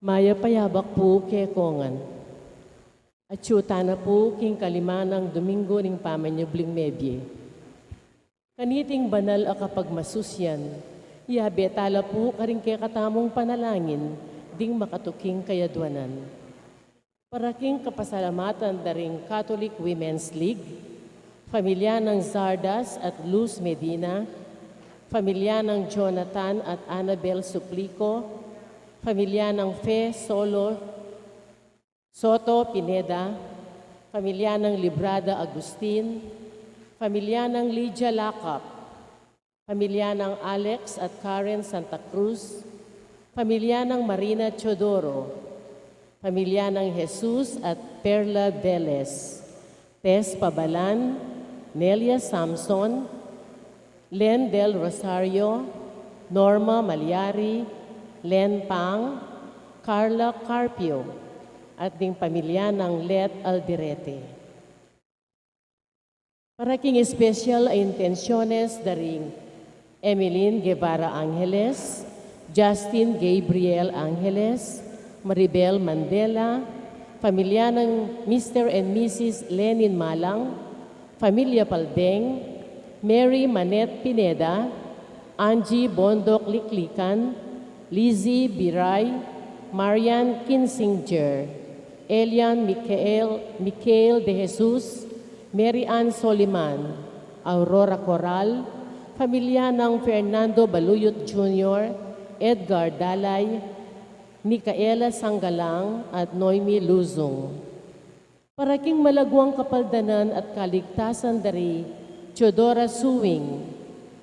Maya payabak po kekongan. At na po king kalimanang Domingo ning pamanyubling medye. Kaniting banal a kapag masusyan, betala po karing katamong panalangin, ding makatuking kayadwanan. Paraking kapasalamatan daring Catholic Women's League, pamilya ng Zardas at Luz Medina, pamilya ng Jonathan at Annabel Suplico, pamilya ng Fe Soto Pineda, pamilya ng Librada Agustin, pamilya ng Lydia Lacap, pamilya ng Alex at Karen Santa Cruz, pamilya ng Marina Chodoro, pamilya ng Jesus at Perla Velez, Tess Pabalan, Nelia Samson, Len Del Rosario, Norma Malyari, Len Pang, Carla Carpio, at ding pamilya ng Let Alderete. Paraking espesyal ay intensyones daring Emeline Guevara Angeles, Justin Gabriel Angeles, Maribel Mandela, pamilya ng Mr. and Mrs. Lenin Malang, Pamilya Paldeng, Mary Manette Pineda, Angie Bondok Liklikan, Lizzie Biray, Marian Kinsinger, Elian Michael de Jesus, Mary Ann Soliman, Aurora Coral, pamilya ng Fernando Baluyot Jr., Edgar Dalay, Micaela Sanggalang at Noemi Luzong. Paraking malagwang kapaldanan at kaligtasan dari Teodora Suwing,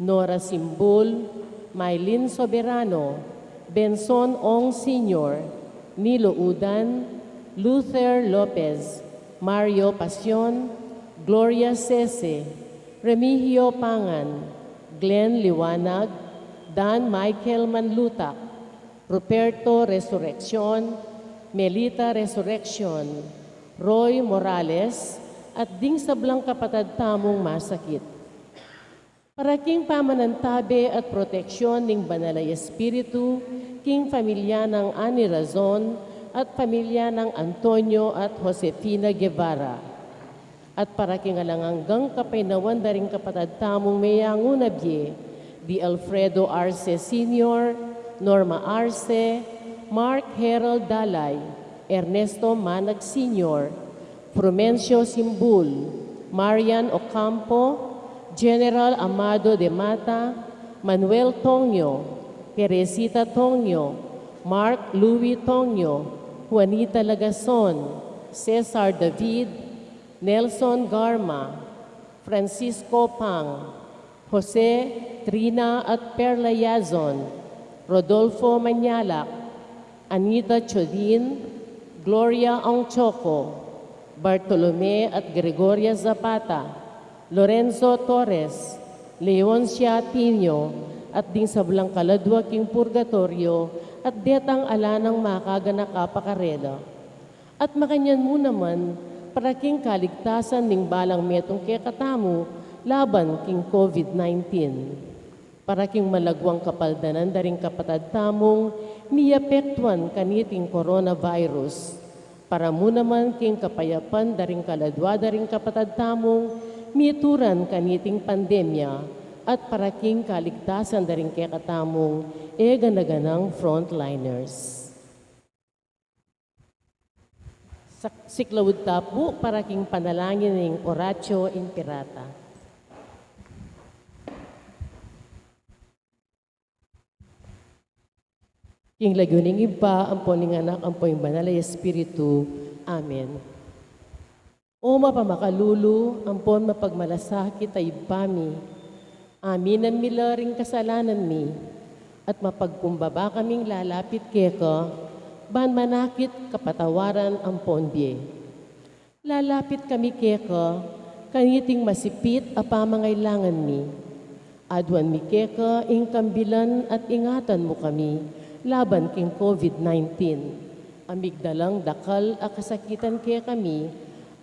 Nora Simbul, Maylin Soberano, Benson Ong Sr., Nilo Udan, Luther Lopez, Mario Pasion, Gloria Sese, Remigio Pangan, Glenn Liwanag, Dan Michael Manlutak, Ruperto Resurrection, Melita Resurrection, Roy Morales, at ding sablang kapatid tamong masakit. Paraking pamanantabi at proteksyon ng Banalay Espiritu, king pamilya ng Ani Razon, at pamilya ng Antonio at Josefina Guevara. At paraking alanganggang kapainawan daring kapatid tamong mayangunabye, di Alfredo Arce Sr., Norma Arce, Mark Harold Dalay, Ernesto Manag Sr., Frumencio Simbul, Marian Ocampo, General Amado de Mata, Manuel Tongyo, Teresita Tongyo, Mark Louis Tongyo, Juanita Lagason, Cesar David, Nelson Garma, Francisco Pang, Jose Trina at Perla Yazon, Rodolfo Manyalak, Anita Chodin, Gloria Ongchoco, Bartolome at Gregoria Zapata, Lorenzo Torres, Leoncia Tino, at ding sablang kaladwa king purgatorio at detang alanang makaganang kapakarela. At makanyan mo naman, paraking kaligtasan ning balang metong kekatamu laban king COVID-19. Paraking malagwang kapaldanan daring kapatad tamong miyapektuan kaniting coronavirus. Para mo naman king kapayapan daring kaladwa daring kapatad tamong mituran kaniting pandemya at paraking kaligtasan daring kekatamong ganaganang frontliners. Siklawud tapo paraking panalangin ng Oratio Imperata. King laguning iba, ampon ng anak, ampon yung banalay espiritu. Amen. O mapamakalulu, ampon mapagmalasakit ay bami. Amin ang milaring kasalanan mi, at mapagkumbaba kaming lalapit keka, ban manakit kapatawaran ang pondye. Lalapit kami keka, kaniting masipit a pamangailangan mi. Adwan mi keka, ingkambilan at ingatan mo kami, laban king COVID-19. Amigdalang dakal a kasakitan kaya kami,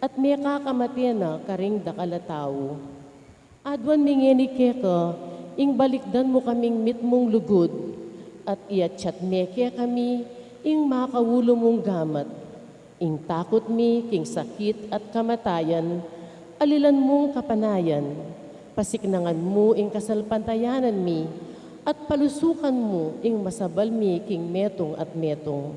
at may kakamatian na karing dakal a tao. Adwan mingeni keka, ing balikdan mo kaming mitmong lugod, at iatsyat meke kami, ing makawulo mong gamat, ing takot mi, king sakit at kamatayan, alilan mong kapanayan, pasiknangan mo ing kasalpantayanan mi, at palusukan mo ing masabal mi, king metong at metong.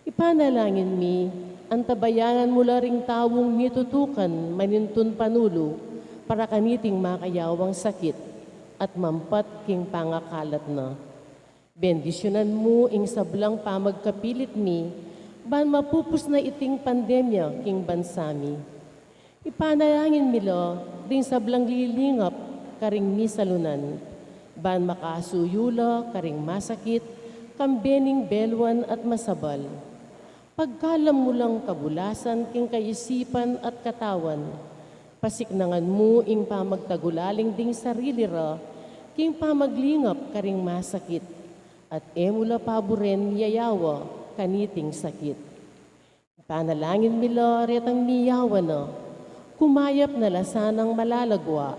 Ipanalangin mi, ang tabayanan mula ring tawong mitutukan, manintun panulo, para kaniting makayawang sakit, at mampat king pangakalat na. Bendisyonan mo ing sablang pamagkapilit mi, ban mapupus na iting pandemya king bansami. Ipanalangin mi lo, ring sablang lilingap, karing mi salunan, ban makasuyula, karing masakit, kambening belwan at masabal. Pagkalam mo lang kabulasan king kaisipan at katawan, pasiknangan mo ing pamagtagulaling ding sarili ra, king pamaglingap karing masakit, at emula paboren yayawa kaniting sakit. Panalangin mila retang miyawa na, kumayap na lasanang malalagwa,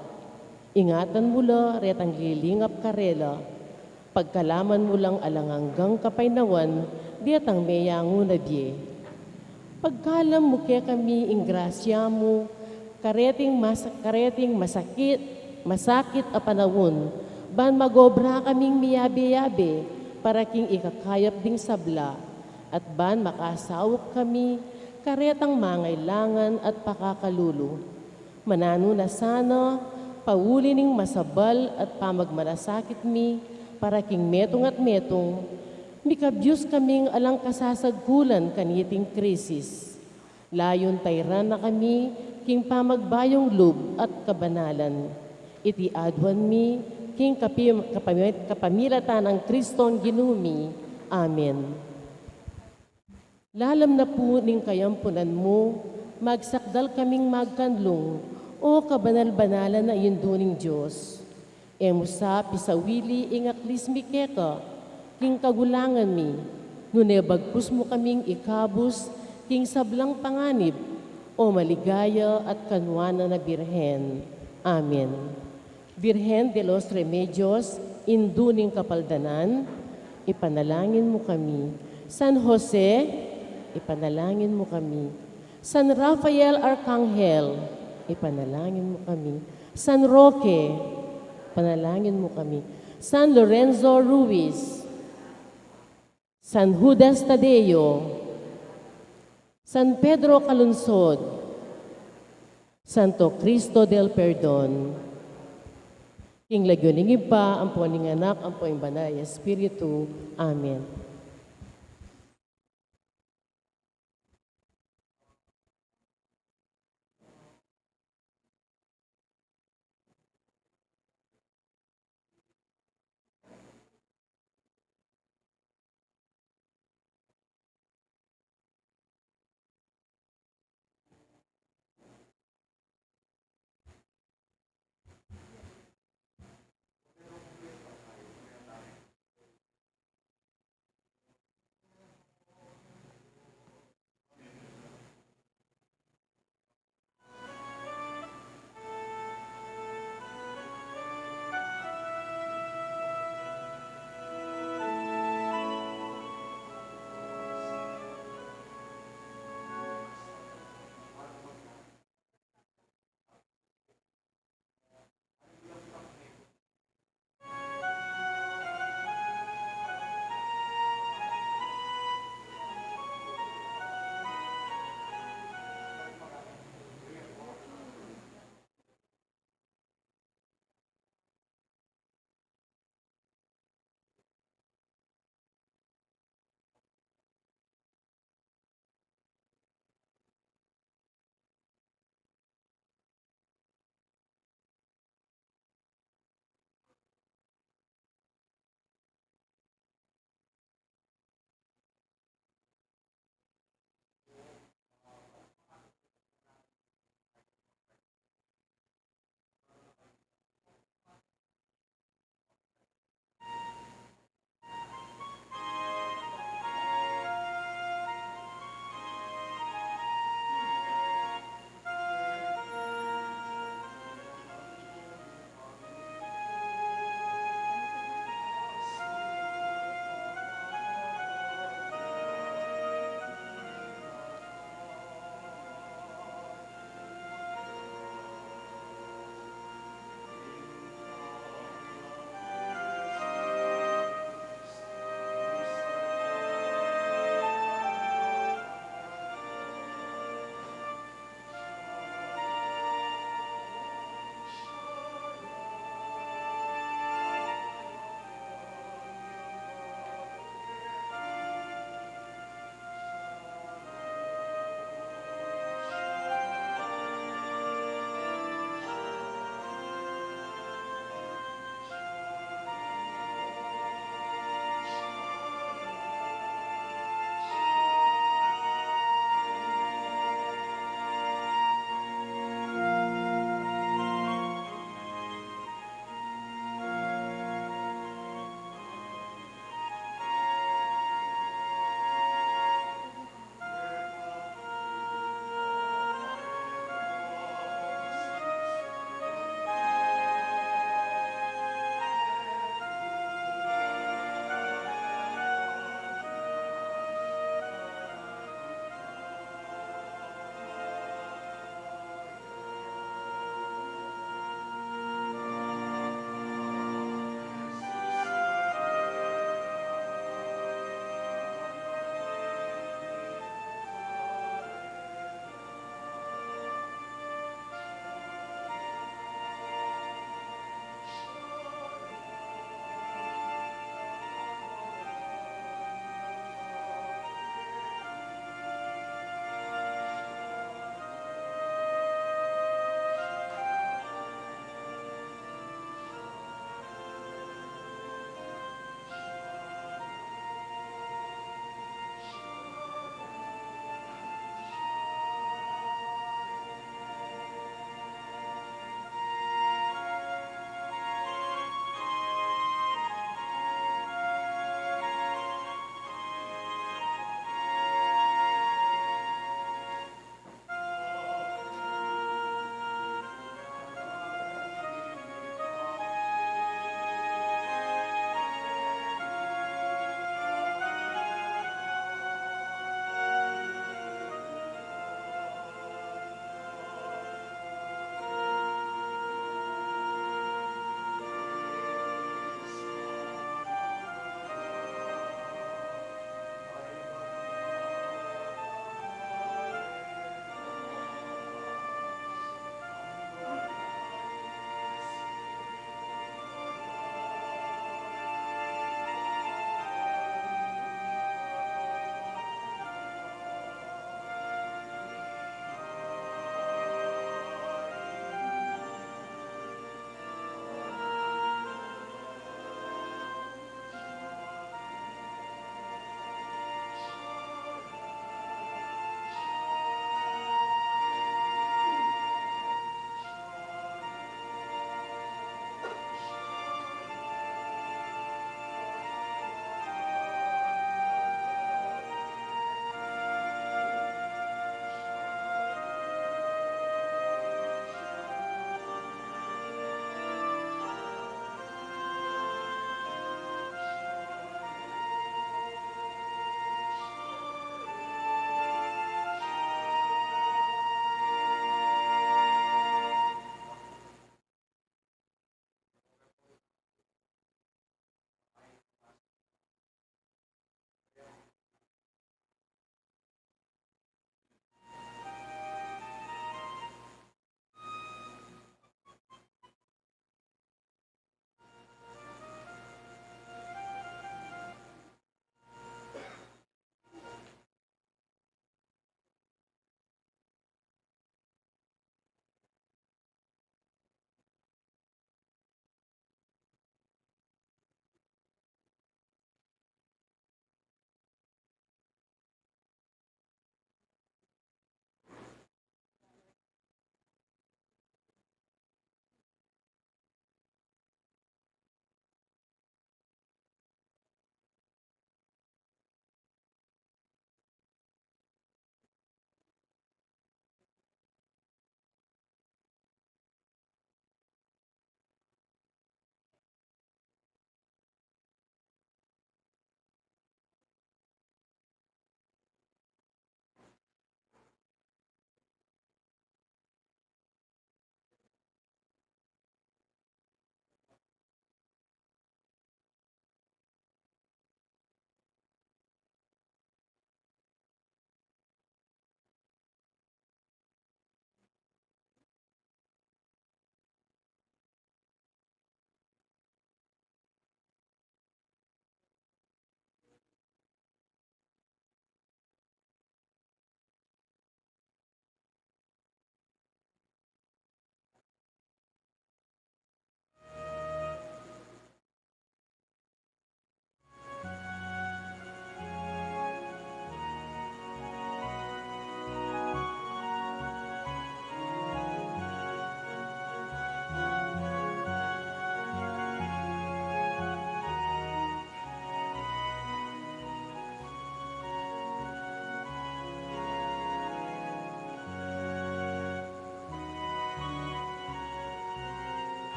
ingatan mula retang lilingap karela, pagkalaman mo lang alanganggang kapaynawan, diatang meyango na biye. Pagkalam mo kaya kami ing grasya mo, kareting masakit a panawon, ban magobra kaming miyabe-yabe, para king ikakayap ding sabla, at ban makasawok kami, karetang mangailangan at pakakalulo. Manano na sana, pauli ning masabal at pamagmalasakit mi, para king metong at metong, mikabyos kaming alang kasasagkulan kaniting krisis. Layon tayran na kami, king pamagbayong loob at kabanalan. Iti adwan mi, king kapamilatan ng Kristong ginumi. Amen. Lalam na po ning kayampunan mo, magsakdal kaming magkanlong, o kabanal-banalan na iyunduning Diyos. Emusa pisawili ing aklis mi keka, king kagulangan mi, nunebagpus mo kaming ikabus, king sablang panganib, o maligaya at kanwana na Birhen. Amen. Birhen de los Remedios, induning kapaldanan, ipanalangin mo kami. San Jose, ipanalangin mo kami. San Rafael Arcangel, ipanalangin mo kami. San Roque, panalangin mo kami. San Lorenzo Ruiz, San Judas Tadeo, San Pedro Calunsod, Santo Cristo del Perdon, king lagyoning iba, ang poning anak, ang poing banay, Espiritu. Amen.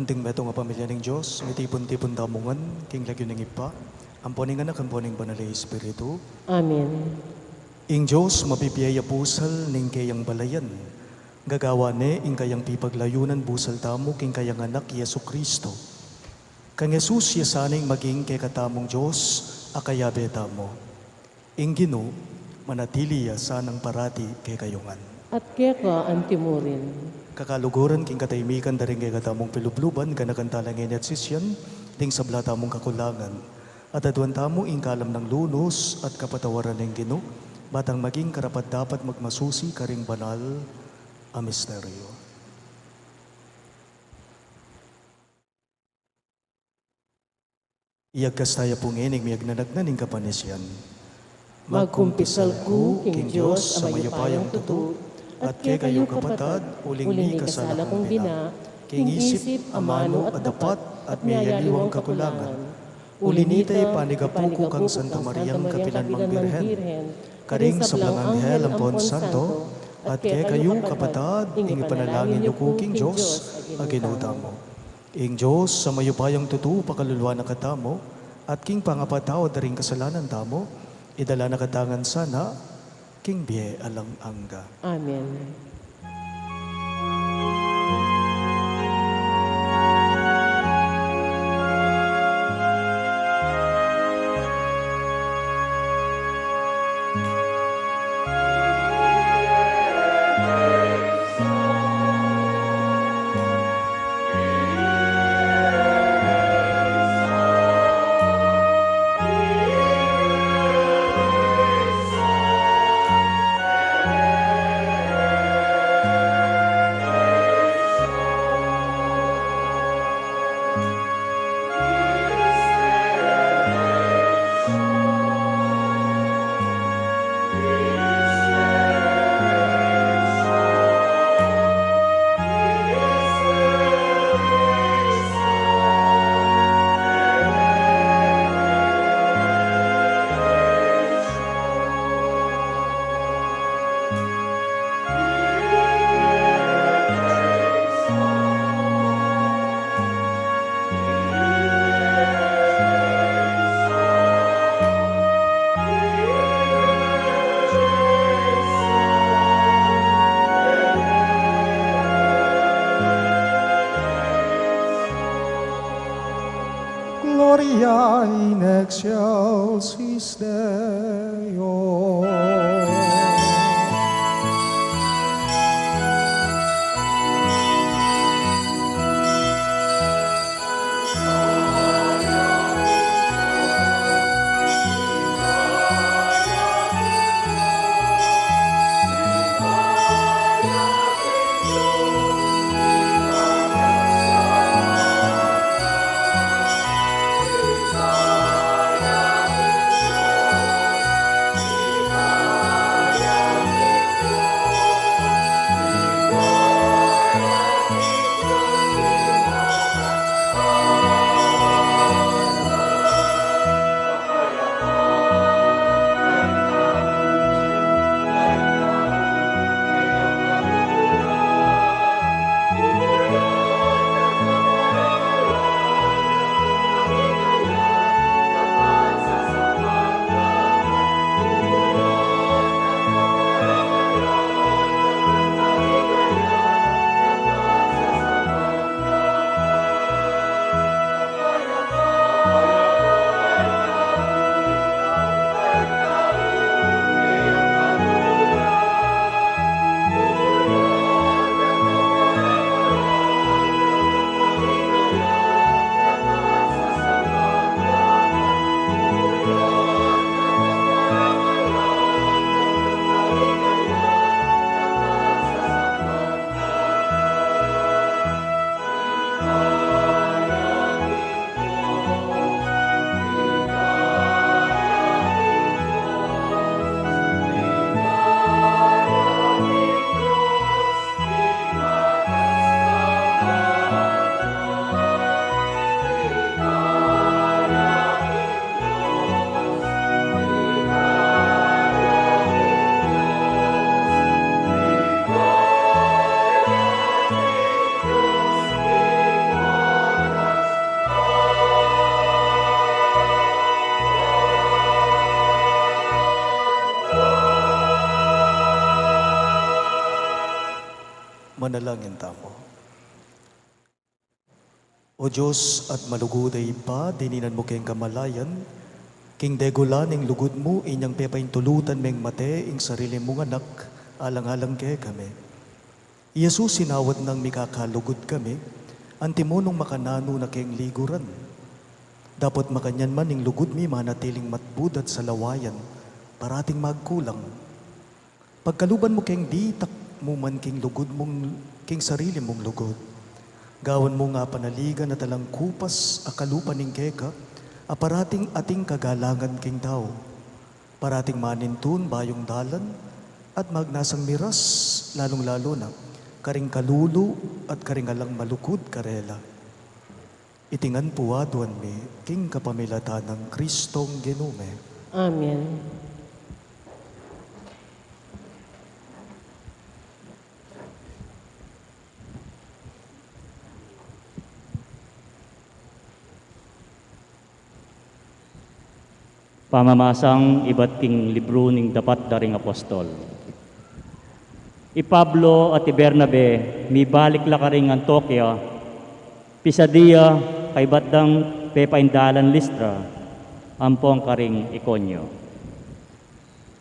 Anting meto nga pamilya ng Diyos, mitipon-tipon damungan, king lagyo ng ipa, amponing anak, amponing banalay Espiritu. Amen. Ing Diyos, mapipiyaya pusal ning kayang balayan. Gagawa ne, ing kayang pipaglayunan busal tamo, king kayang anak, Yesu Kristo. Kang Jesus, yasaning maging kay katamong Diyos, akayabe tamo. Ing Gino, manatili sanang parati kay kayungan. At kaya ka antimurin. Kakaluguran king kataymikan daring kay katamong pilubluban, ganakantalangin at sisyan, ding sabla tamong kakulangan. At aduan tamo ing kalam ng lunos at kapatawaran ng Gino, batang maging karapat dapat magmasusi karing banal a misteryo. Iyagkastaya pong inig miyag nanagnaning kapanisyan. Magkumpisal ko, King Diyos, sa mayupayang tutu, at kay kayo kapatad, uling mi kasala kong bina, King isip, amano at dapat, at mayaliwang kakulangan. Ulinitay panigapuko kang Santa Mariang Kapilanmang Birhen, karing sa blang anghel ampon santo, at kay kayong kapatad, ing ipanalangin niyo ko, King Diyos, aginuta mo. Ing Diyos, sa mayupayang tutu, pakaluluwa na katamo, at king pangapatao daring kasalanan tamo, idala na katangan sana, king biye alang angga. Amen. Gloria in excelsis Deo. Manalangin tamo. O Diyos at maluguday pa, dininan mo kayong kamalayan, king degulan ing lugod mo, inyang pepaintulutan meng mate, ing sarili mong anak, alang-alang kay kami. Jesus sinawad nang mikakalugod kami, antimonong makanano na kayong liguran. Dapat makanyan man ing lugod mi manatiling matbudat sa lawayan, parating magkulang. Pagkaluban mo kayong ditak mo man king lugod mong, king sarili mong lugod. Gawan mo nga panaligan na talang kupas akalupan ning keka, aparating ating kagalangan king tao. Parating manintun bayong dalan, at magnasang miras, lalong-lalo na, karing kalulu at karing alang malukod karela. Itingan puwaduan mi, king kapamilatan ng Kristong Genume. Amen. Pamamasang iba't king libro ning dapat daring apostol. I Pablo at i Bernabe, mi balik la karing Antioquia, Pisadia, kay batdang pepaindalan Listra, ampong karing Ikonyo.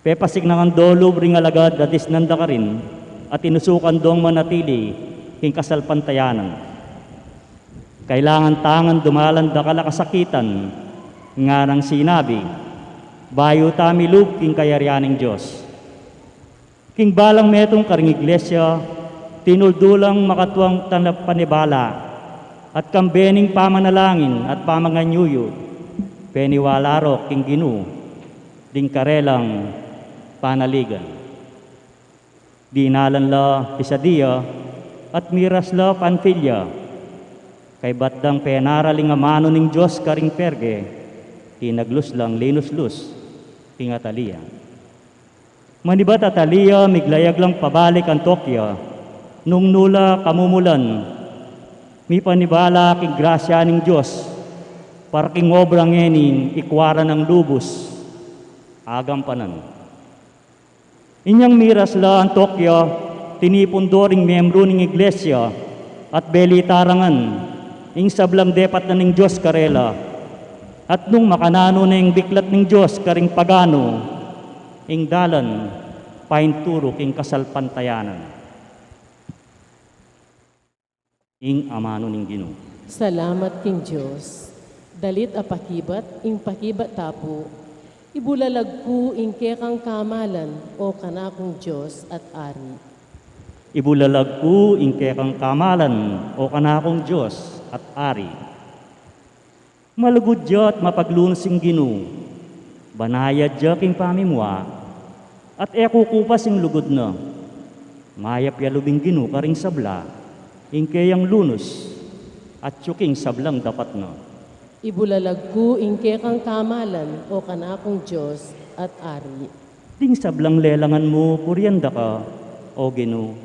Pepasik na ang dolo ring alagad datis nanda ka rin, at inusukan dong manatili king kasalpantayanan. Kailangan tangan dumalan da kalakasakitan, nga nang sinabi, bayo tamilub king kayaryaning Diyos. King balang metong karing iglesia, tinuldulang makatuang tanap panibala, at kambening pamanalangin at pamanganyuyo, peniwalaro king ginu, ding karelang panaligan. Dinalan la Pisadia, at miras la Panfilia, kay batdang penaraling amano ning Diyos karing Perge, tinaglus lang linuslus, king Atalia. Manibat Atalia, miglayag lang pabalik Antioquia, nung nula kamumulan, mi panibala king grasya ning Diyos, para king obrang enin, ikwara ng lubos, agampanan. Inyang miras la Antioquia, tinipundoring membro ning iglesia, at belitarangan, ing sablang depat na ning Diyos karela, at nung makanano na ing biklat ning Diyos karing pagano, ing dalan, painturo king kasalpantayanan. Ing amano ning Ginoo. Salamat king Diyos. Dalit a pakibat, ing pakibat tapo, ibulalag ko ing kekang kamalan o kanakong Diyos at Ari. Ibulalag ko ing kekang kamalan o kanakong Diyos at Ari. Malugod at mapaglunsing Ginoo, banayad dya king pamimwa, at ekukupas ing lugod na, mayap yalubing Ginoo karing sabla, ing kayang lunos, at yuking sablang dapat na. Ibulalag ko ing kekang kamalan o kanakong Diyos at Ari. Ding sablang lelangan mo, kuryanda ka, o Ginoo,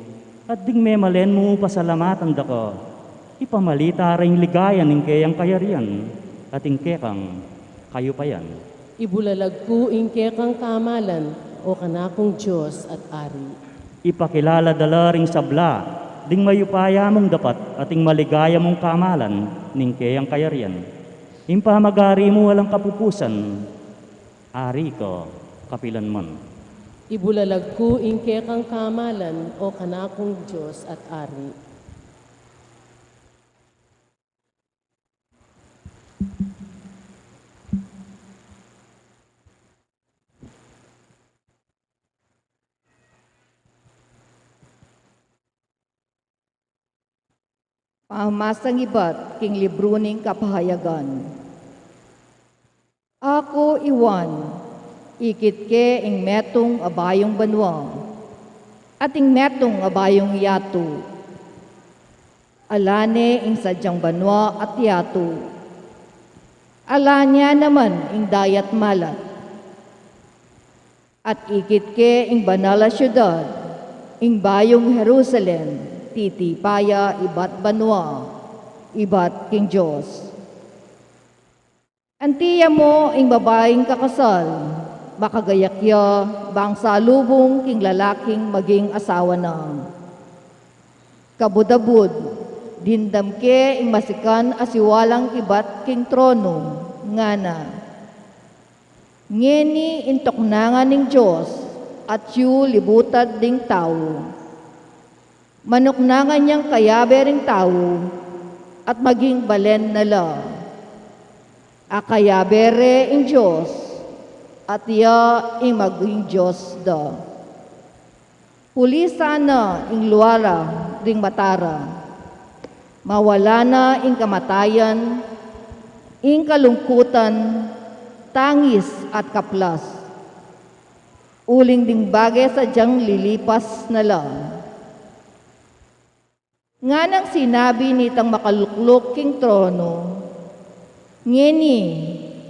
at ding memalen mo pasalamatan da ka, ipamalita ring ligayan ing kayang kayarian, at ing kekang kayo pa yan. Ibulalag ko ing kekang kamalan o kanakong Diyos at Ari. Ipakilala dala ring sabla, ding mayupaya mong dapat ating maligaya mong kamalan ning kayang kayarian. Impamagari mo walang kapupusan, ari ko kapilan man. Ibulalag ko ing kekang kamalan o kanakong Diyos at Ari. Pamamasang iba't king libro ning kapahayagan. Ako iwan, ikit ke ing metong abayong banwa, at ing metong abayong yato. Alane ing sadyang banwa at yato. Alanya naman ing dayat malat. At ikit ke ing banala syudad, ing bayong Jerusalem, titipaya ibat banwa, ibat king Diyos. Antiya mo ing babaeng kakasal, makagayakya bang salubong king lalaking maging asawa na. Kabudabud, dindamke ing masikan asiwalang ibat king trono, ngana. Ngeni intoknangan ning Diyos at yu libutad ding tao. Manuknangan niyang kayabe ring tao at maging balen nala. Akayabere ing Diyos at iya ing maging Diyos da. Pulisa na ing luara ring matara. Mawala na ing kamatayan, ing kalungkutan, tangis at kaplas. Uling ding bagay sa diyang lilipas na lang. Nga nang sinabi nitang makaluklok king trono, ngeni,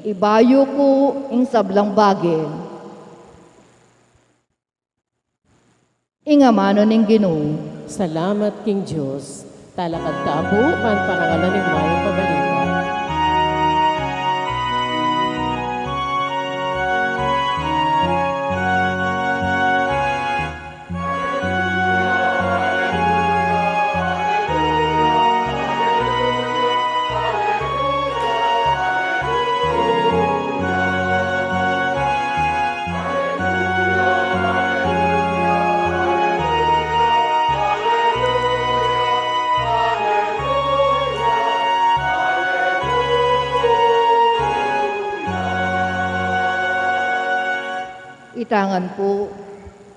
ibayo ko ing sablang bagay. Ingamano ning Ginoo. Salamat King Diyos. Talakad tabo, panparangalan ng mayong pabalita. Itangan po,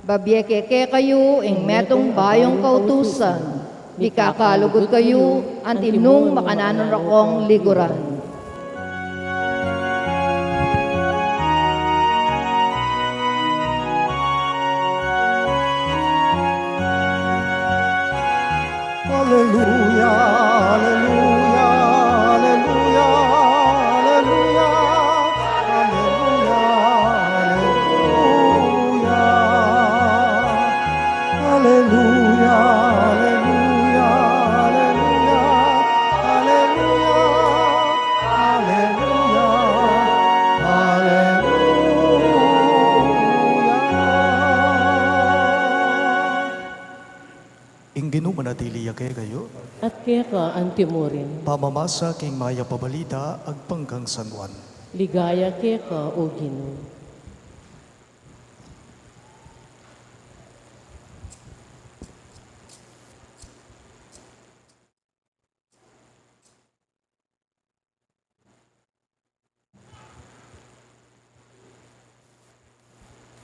babyekeke kayo ing metong bayong kautusan, di kakalugod kayo, antinong makananon rakong liguran. Hallelujah, hallelujah, hallelujah, hallelujah, hallelujah, hallelujah, hallelujah, hallelujah, hallelujah, hallelujah, hallelujah. Inginu manatili yake kayo, At kaya ka antimurin. pamamasa king maya pabalita agpanggang San Juan. Ligaya kaya ka o Ginoo.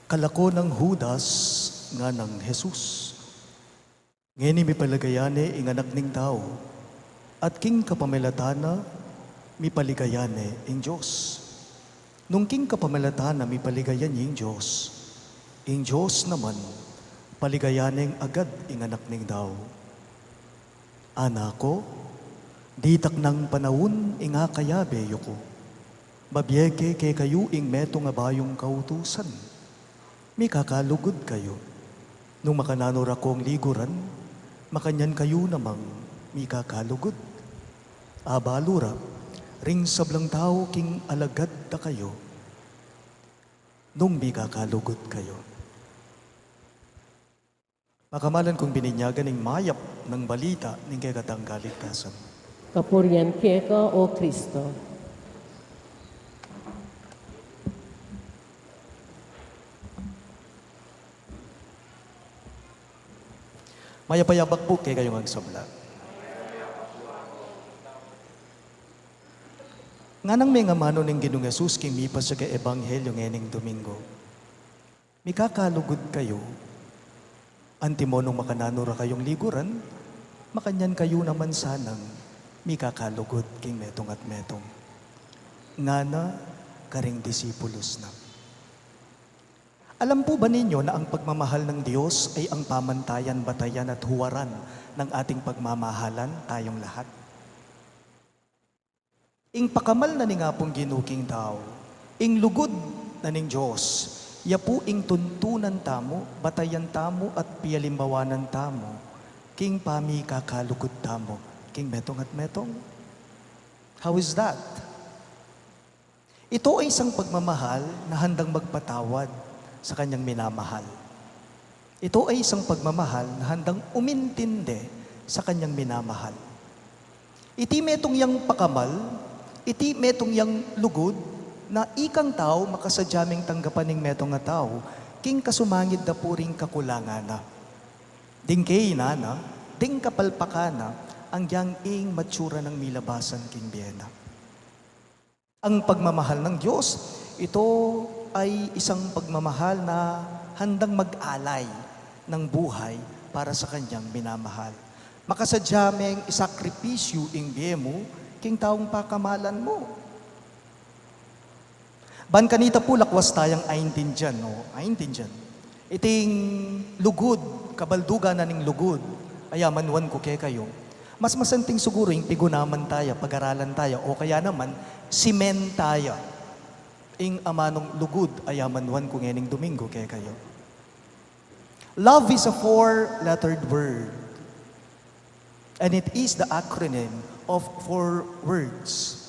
Kalako ng Judas nga ng Jesus. Ngeni mi palagayane ing anak ning tao, at king kapamilatana mi paligayane ing Diyos. Nung king kapamilatana mi paligayan ing Diyos naman paligayane agad ing anak ning tao. Anako, ditak ng panahon ing akayabe yuko. Babyeke kay kayo ing meto nga bayong kautusan. Mi kakalugod kayo. Nung makananor akong liguran, makanyan kayo namang mi kakalugod. Abalura, ring sablang tao king alagad ta kayo. Nung mi kakalugod kayo. Makamalan kong bininyagan ng mayap ng balita ng kagatang kaligtasan. Kapurian kaya ka o Kristo. Mayapayabak po kay kayong agsabla. Nga nang may ngamano ng Ginoong Yesus king mipas sa Ebanghelyo ngening Domingo. Mikakalugod kayo, antimo nung makananura kayong liguran, makanyan kayo naman sanang mikakalugod king metong at metong. Ngana karing disipulos na. Alam po ba ninyo na ang pagmamahal ng Diyos ay ang pamantayan, batayan at huwaran ng ating pagmamahalan tayong lahat? Ing pakamal na ni nga pong ginuking tao, ing lugod na ning Diyos, ya po ing tuntunan tamo, batayan tamo at piyalimbawanan tamo, king pami kakalugod tamo, king metong at metong. How is that? Ito ay isang pagmamahal na handang magpatawad sa kanyang minamahal. Ito ay isang pagmamahal na handang umintindi sa kanyang minamahal. Iti metong yang pakamal, iti metong yang lugod, na ikang tao makasadyaming tanggapan ng metong nga tao, king kasumangid da puring kakulangan na. Ding kay na, ding kapalpakana, ang yang ing matsura ng milabasan king biyena. Ang pagmamahal ng Diyos, ito ay isang pagmamahal na handang mag-alay ng buhay para sa kanyang minamahal. Makasadyameng isakripisyo ing biye mo, king taong pakamalan mo. Ban kanita po lakwas tayang aindin dyan, no? Aindin dyan. Iting lugod, kabalduga na ning lugod, ayamanwan ko kaya kayo. Mas masanting siguro yung pigunaman tayo, pag-aralan tayo, o kaya naman, simen tayo. Ing amanong lugod, ayamanwan ko ngayon Domingo kaya kayo. Love is a 4-lettered word. And it is the acronym of 4 words.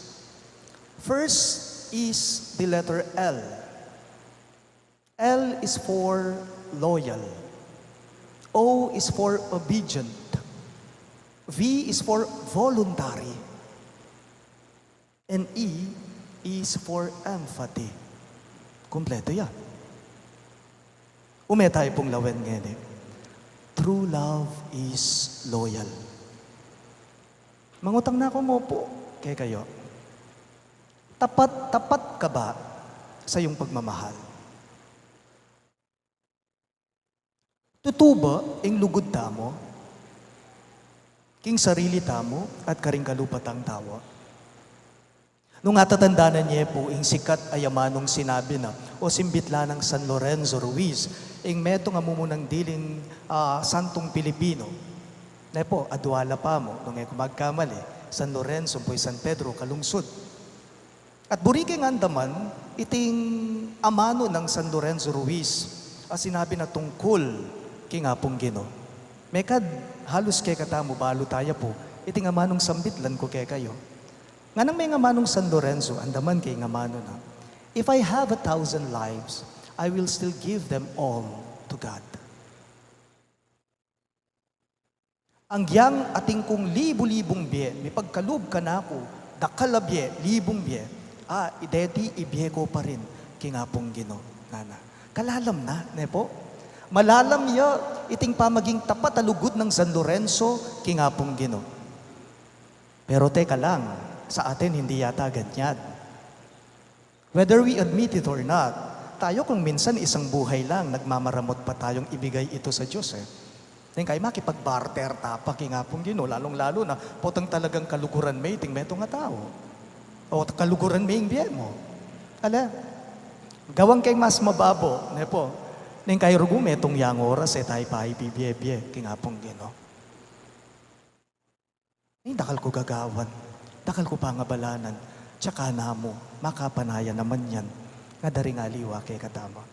First is the letter L. L is for loyal. O is for obedient. V is for voluntary. And E is for empathy. Kompleto yan. Tayo pong lawen ngayon. True love is loyal. Mangutang na ako mo po kay kayo. Tapat ka ba sa iyong pagmamahal? Tutuba ang lugod tamo, king sarili tamo at karing kalupatang tawa. Nung atatandaan niya po, ang sikat ayamanong sinabi na, o simbitla ng San Lorenzo Ruiz, ang meto nga mumunang diling santong Pilipino. Na po, adwala pa mo, nung magkamali, San Lorenzo po San Pedro, kalungsod. At buriking andaman, iting amano ng San Lorenzo Ruiz, sinabi na tungkol king apong Gino. Mekad, halos kay katamo, balo tayo po, iting amanong sambitlan ko kay kayo. Nga nang may ngamanong San Lorenzo, andaman kay ngamano na, if I have 1,000 lives, I will still give them all to God. Ang yang ating kong libu-libong biye, may pagkalub ka na ako, dakalabye, libong biye, ideti ibiye ko pa rin, kingapong Gino, nana. Kalalam na, nepo? Malalam ya, iting pamaging tapat alugod ng San Lorenzo, kingapong Gino. Pero teka lang, sa atin hindi yata ganyan. Whether we admit it or not, tayo kung minsan isang buhay lang, nagmamaramot pa tayong ibigay ito sa Diyos Then kay makipag-barter tapa, kingapong Gino, lalong-lalo na, potang talagang kalukuran may iting metong nga tao. O kaluguran may ingbiyan mo. Ala, gawang kay mas mababo, nepo, neng kay rugume itong yang oras, tayo pa ipibiye-biye, kingapong Gino. Dakal ko gagawan, dakal ko pangabalanan, tsaka na mo, makapanaya naman yan, nga daring aliwa kay katama.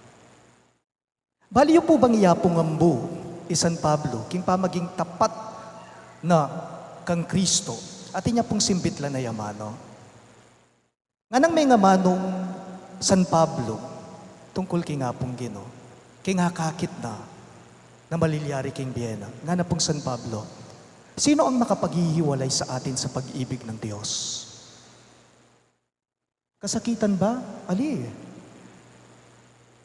Baliyo po bang iyapong ambu, San Pablo, king pamaging tapat na kang Kristo, at inya pong simbitla na yamano. Nga nang may ngamanong San Pablo, tungkol king apong Gino, king hakakit na malilyari king Biena, nga na pong San Pablo, sino ang makapaghihiwalay sa atin sa pag-ibig ng Diyos? Kasakitan ba? Ali.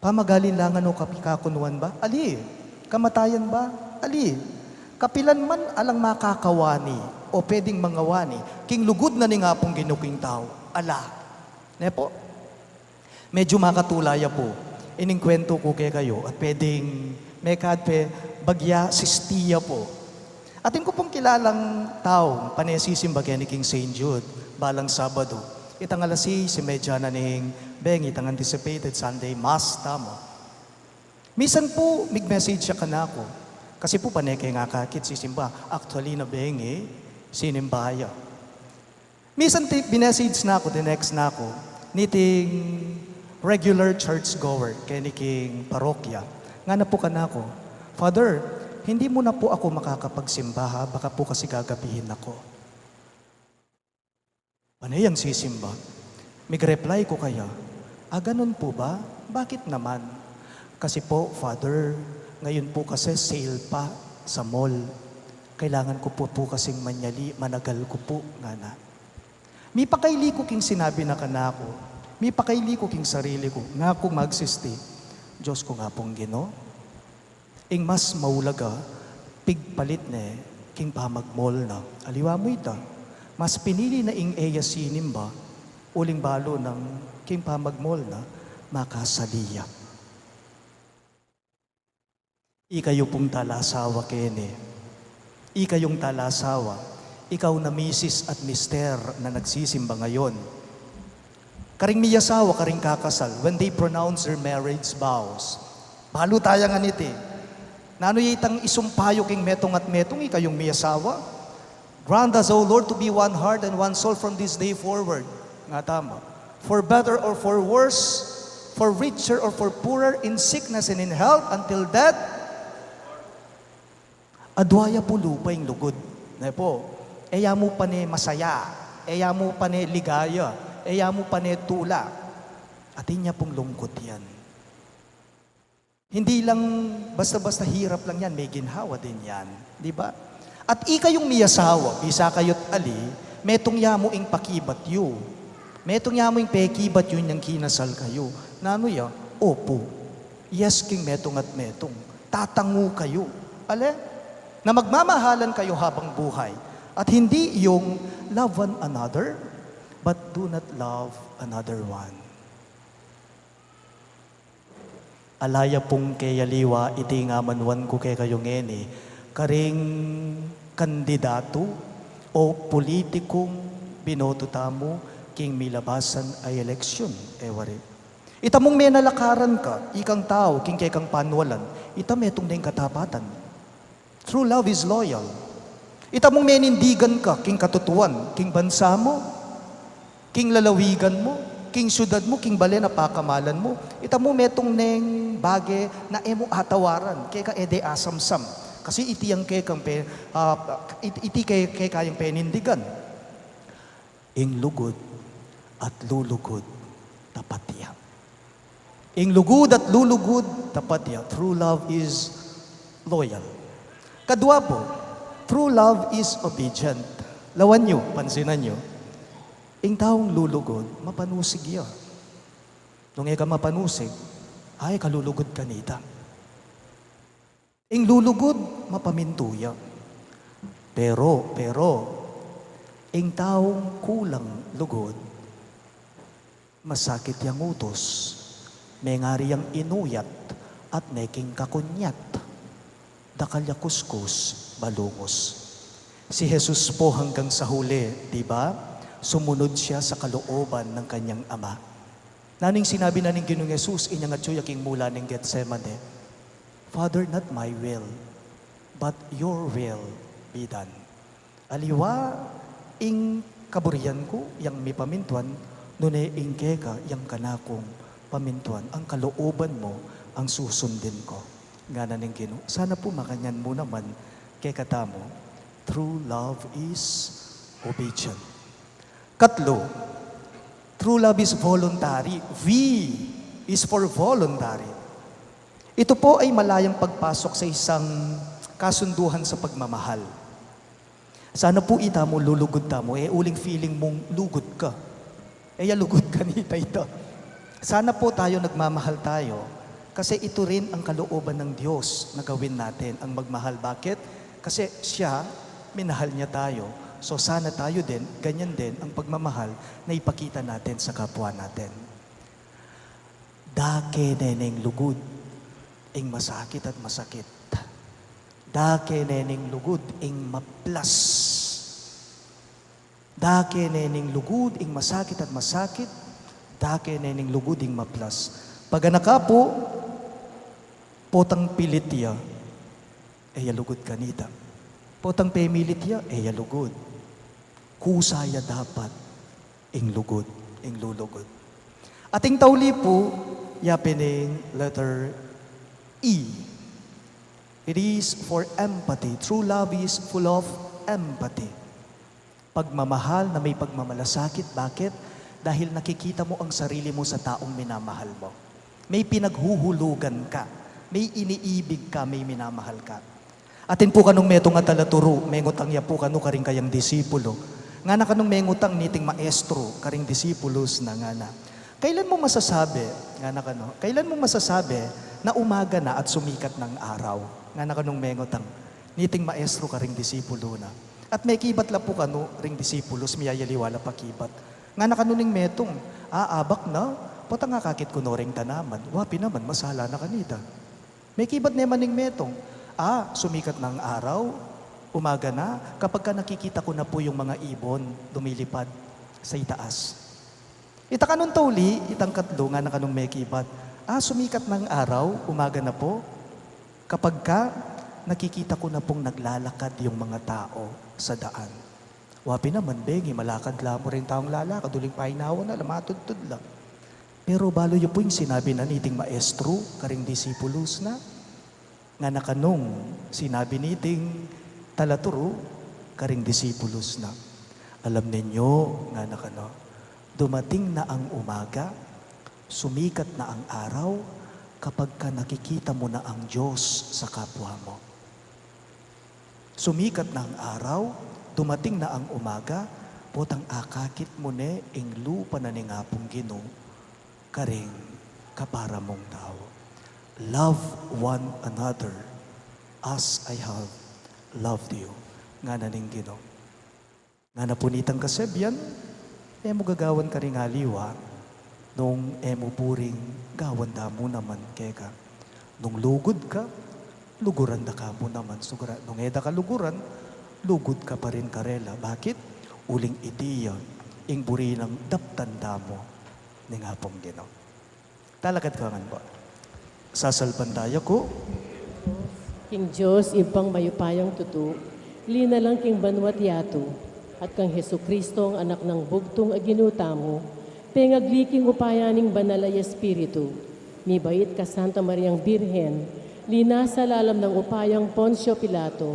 Pamagalinlangan o kapikakunuan ba? Ali. Kamatayan ba? Ali. Kapilan man alang makakawani o pwedeng mangawani, king lugod na ni nga pong ginuking tao, ala. Nepo, medyo makatulaya po. Ining kwento ko kay kayo at pwedeng may kadpe bagya sistiya po. Atin ko pong kilalang tao, panesisimba kaya ni King St. Jude, balang Sabado. Itang alasi si medya na ning beng, itang anticipated Sunday Mass, tamo. Misan po, mig-message siya kanako. Kasi po paneke nga kakit si Simba. Actually na beng sinimbaya. Misan binessage na ako, the next na ako, niting regular church goer, kaya ni King Parokya. Nga na po ka na ako, Father, hindi mo na po ako makakapagsimba ha, baka po kasi gagabihin ako. Panay ang sisimba. Mig-reply ko kaya, ganun po ba? Bakit naman? Kasi po, Father, ngayon po kasi sale pa sa mall. Kailangan ko po kasing managal ko po nga na. Mi pakaili ko king sinabi na kanako, mi pakaili ko king sarili ko, nga kung magsisti, Diyos ko nga pong Ginoo. Ing mas maulaga, pigpalit ne, king pamagmol na, aliwa mo ita, mas pinili na ing eya sinim ba, uling balo ng king pamagmol na, makasaliya. Ikayo pong talasawa kene, ikayong talasawa, ikaw na misis at mister na nagsisimba ngayon. Karing miyasawa, karing kakasal, when they pronounce their marriage vows, balo tayo nga niti. Nano itang isumpayo king metong at metong ikayong miyasawa? Grant us, O Lord, to be one heart and one soul from this day forward. Nga tama. For better or for worse, for richer or for poorer, in sickness and in health, until death, adwaya po lupa yung lugod. Na po, eya mo pa ne masaya, eya mo pa ne ligaya, eya mo pa ne tula. Atin niya pong lungkot yan. Hindi lang basta-basta hirap lang yan, may ginhawa din yan. Di ba? At ikayong miyasawa, bisa kayo't ali, metong yamo ing pakibat yu. Metong yamo ing pekibat yun yung kinasal kayo. Nano ya? Opo. Yes, king metong at metong. Tatangu kayo. Ale? Na magmamahalan kayo habang buhay. At hindi yung love one another, but do not love another one. Alaya pong kayaliwa, iti nga manwan ko kay kayo ngeni, karing kandidato o politikong binoto tamo king milabasan ay eleksyon. Ewari. Itamong may nalakaran ka, ikang tao, king kay kang panwalan, itam etong na yung katapatan. True love is loyal. Itamong menindigan ka, king katutuan, king bansa mo, king lalawigan mo, king syudad mo, king bale na pakamalan mo. Itamong metong neng bage na emo atawaran, kay ka ede asamsam. Kasi iti ang kay kang iti kay kayang penindigan. Ing lugod at lulugod, tapat ya. Ing lugod at lulugod, tapat ya. True love is loyal. Kadwa po, true love is obedient. Lawan nyo, pansinan nyo. Ing taong lulugod, mapanusig ya. Nung eka mapanusig, ay kalulugod kanita. Ing lulugod, mapamintuya. Pero, ing taong kulang lugod, masakit yang utos, may ngari yang inuyat at neking kakunyat. Dakalya kuskus, balungos. Si Jesus po hanggang sa huli, di ba? Sumunod siya sa kalooban ng kanyang ama. Naning sinabi na ning Ginoong Jesus, inyang atyoy aking mula ng Getsemane, Father, not my will, but your will be done. Aliwa, ing kaburian ko, yang mi pamintuan, nune ing keka, yang kanakong pamintuan, ang kalooban mo, ang susundin ko. Nga na ning Ginoo. Sana po makanyan mo naman kay katamo. True love is obedient. Katlo, true love is voluntary. V is for voluntary. Ito po ay malayang pagpasok sa isang kasunduhan sa pagmamahal. Sana po ita mo, lulugod ta mo, uling feeling mong lugod ka. Lugod ka nita ito. Sana po tayo nagmamahal tayo. Kasi ito rin ang kalooban ng Diyos na gawin natin, ang magmahal. Bakit? Kasi siya, minahal niya tayo. So sana tayo din, ganyan din ang pagmamahal na ipakita natin sa kapwa natin. Dake neneng lugod, ing masakit at masakit. Dake neneng lugod, ing maplas. Dake neneng lugod, ing masakit at masakit. Dake neneng lugod, ing maplas. Pag nakapo, potang pilit ya, lugod kanita. Potang pemilit ya, lugod. Kusaya dapat, ing lugod, ing lulugod. Ating tauli po, yapining letter E. It is for empathy. True love is full of empathy. Pagmamahal na may pagmamalasakit. Bakit? Dahil nakikita mo ang sarili mo sa taong minamahal mo. May pinaghuhulugan ka. May iniibig ka, may minamahal ka. Atin po kanong metong nga talaturo, mengutang ya po kano karing kayang disipulo. Nga na kanong mengutang niting maestro, karing disipulos na nga na. Kailan mo masasabi, nga na kano, kailan mo masasabi na umaga na at sumikat ng araw? Nga na kanong mengutang niting maestro karing disipulo na. At may kibat la po kano ring disipulos, miyayaliwala pa kibat. Nga na kanuning metong, abak na, pata nga kakit ko no ring tanaman, wapi naman, masala na kanita. May kibat naman ning metong, sumikat ng araw, umaga na, kapag ka nakikita ko na po yung mga ibon lumilipad sa itaas. Ita kanong tauli, itang katlo nga na kanong may kibat, sumikat ng araw, umaga na po, kapag ka nakikita ko na pong naglalakad yung mga tao sa daan. Wapi naman, bengi, malakad lang mo rin taong lalakad, uling pahinawa na, lamatudtud lang. Pero balo yun po yung sinabi na niting maestro, karing disipulos na, nga nakanong sinabi niting talaturo, karing disipulos na. Alam ninyo, nga nakano, dumating na ang umaga, sumikat na ang araw, kapag ka nakikita mo na ang Diyos sa kapwa mo. Sumikat na ang araw, dumating na ang umaga, potang akakit mo ne, ing lupa na ni nga pong Ginoo, karing kapara mong tao. Love one another as I have loved you. Nga na ning Ginoo. Nga na punitang kasebyan, mo gagawan ka rin aliwa, nung mo puring gawan da mo naman keka. Nung lugod ka, luguran da ka mo naman. Sugura, nung eda ka luguran, lugod ka pa rin karela. Bakit? Uling itiya, ing buri ng daptanda mo, ni nga pong Ginoo. Talakad ka nga ba? Sasalpantaya ko, King Diyos, ibang mayupayang tutu, lina lang king banwat yato, at kang Heso Kristo ang anak ng bugtong aginuta mo, pengagliking upayaning banalay Espiritu, mi bait ka Santa Mariang Birhen, lina sa lalam ng upayang Poncio Pilato,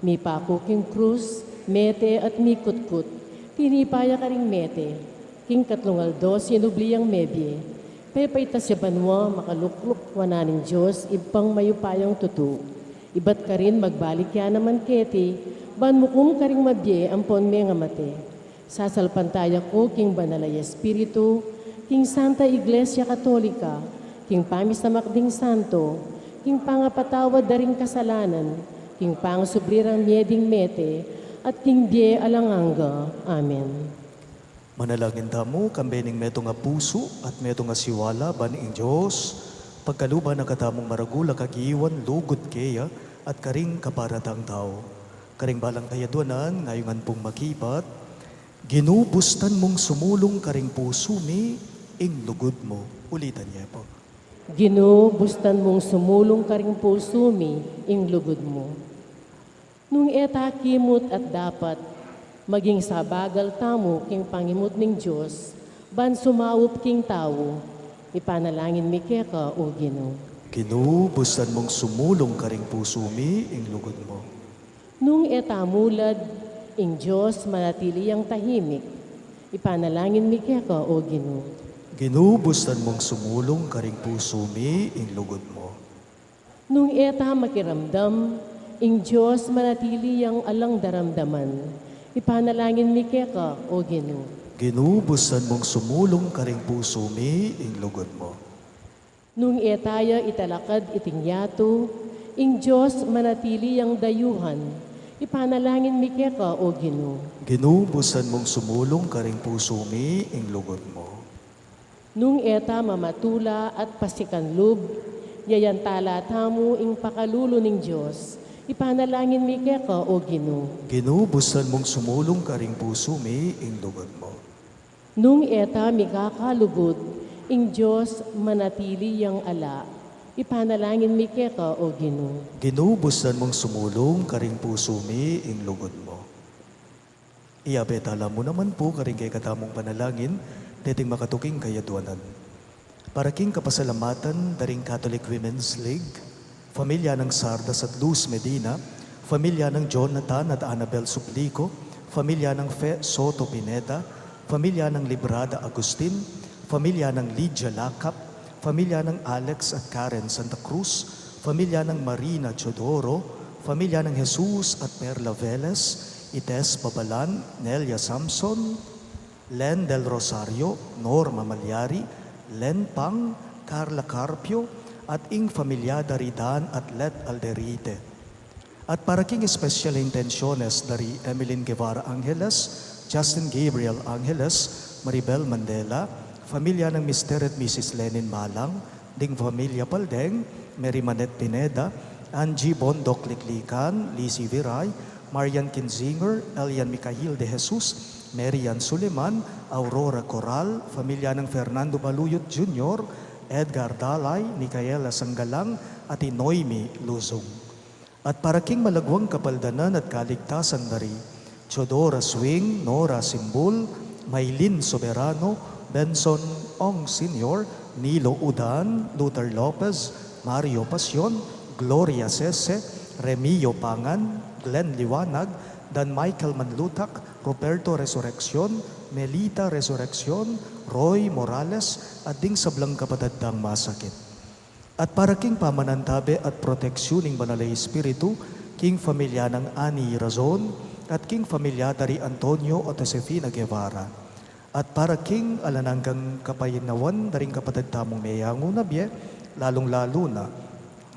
mi pakuking krus, mete at mi kutkut, tinipaya ka ring mete, king katlungaldo sinubliyang mebye, pepayta siya banwa, makalukluk wananing Diyos, ibang mayupayang tutu. Ibat ka rin magbalik yan naman keti, ban mukum ka rin mabye ampon me nga mate. Sasalpantaya ko, king banalay Espiritu, king Santa Iglesia Katolika, king pamis na makding santo, king pangapatawad daring kasalanan, king pangsublirang mieding mete, at king bye alanganga. Amen. manalangin tamo, kambening meto nga puso at meto nga siwala, baning Diyos, pagkaluba na katamong maragula kagiwan, lugod keya, at karing kaparatang tao. Karing balang kayaduanan, ngayongan pong makipat, ginubustan mong sumulong karing puso mi, ing lugod mo. Ulitan niya po. Ginubustan mong sumulong karing puso mi, ing lugod mo. Nung eta kimot at dapat, maging sabagal tamo king pangimot ning Diyos, ban sumawop king tao, ipanalangin mi keka o Ginoo. Ginubustan mong sumulong karing puso mi, ing lugod mo. Nung eta mulad, ing Diyos manatili ang tahimik, ipanalangin mi keka o Ginoo. Ginubustan mong sumulong karing puso mi, ing lugod mo. Nung eta makiramdam, ing Diyos manatili ang alang daramdaman, ipanalangin mi keka o Ginoo. Ginubustan mong sumulong karing puso mi, ing lugod mo. Nung etaya italakad iting yato, ing Diyos manatili ang dayuhan, ipanalangin mi keka o Ginoo. Ginubustan mong sumulong karing puso mi, ing lugod mo. Nung eta mamatula at pasikanlub, yayantala tamo ing pakalulo ning Diyos, ipanalangin mi keka o Ginoo. Ginubustan mong sumulong karing puso mi, ing lugod mo. Nung eta mikakalugod, ing Diyos manatili yang ala, ipanalangin mi keka o Ginoo. Ginubustan mong sumulong karing puso mi, ing lugod mo. Iyabetala mo naman po karing kay katamong panalangin, dating makatuking kayaduanan. Para king kapasalamatan, daring Catholic Women's League, pamilya ng Sardas at Luz Medina, pamilya ng Jonathan at Annabel Suplico, pamilya ng Fe Soto Pineda, pamilya ng Librada Agustin, pamilya ng Lydia Lacap, pamilya ng Alex at Karen Santa Cruz, pamilya ng Marina Chodoro, Pamilya ng Jesus at Perla Velez, Ites Babalan, Nelia Samson, Len Del Rosario, Norma Malyari, Len Pang, Carla Carpio, at ing familiada ridan at Let Alderite. At para king special intenciones dari Emeline Guevara Angeles, Justin Gabriel Angeles, Maribel Mandela, familia ng Mr. at Mrs. Lenin Malang, ding familia Paldeng, Mary Manette Pineda, Angie Bondok Liklikan, Lizzie Viray, Marian Kinzinger, Elian Micael de Jesus, Marian Suleman, Aurora Coral, familia ng Fernando Baluyot Jr., Edgar Dalay, Micaela Sanggalang, at Noemi Luzong. At para king malagwang kapaldanan at kaligtasan dari, Chodora Swing, Nora Simbul, Maylin Soberano, Benson Ong Sr., Nilo Udan, Luther Lopez, Mario Pasyon, Gloria Sese, Remio Pangan, Glenn Liwanag, Dan Michael Manlutak, Roberto Resurrección, Melita Resurrección, Roy Morales, at ding sablang kapatadang masakit. At para king pamanantabe at proteksyon ng Banal na Espiritu, king familia ng Ani Razon, at king familia dari Antonio at Josefina Guevara. At para king alananggang kapayinawan daring kapatid tamong mayango na biye, lalong-lalo na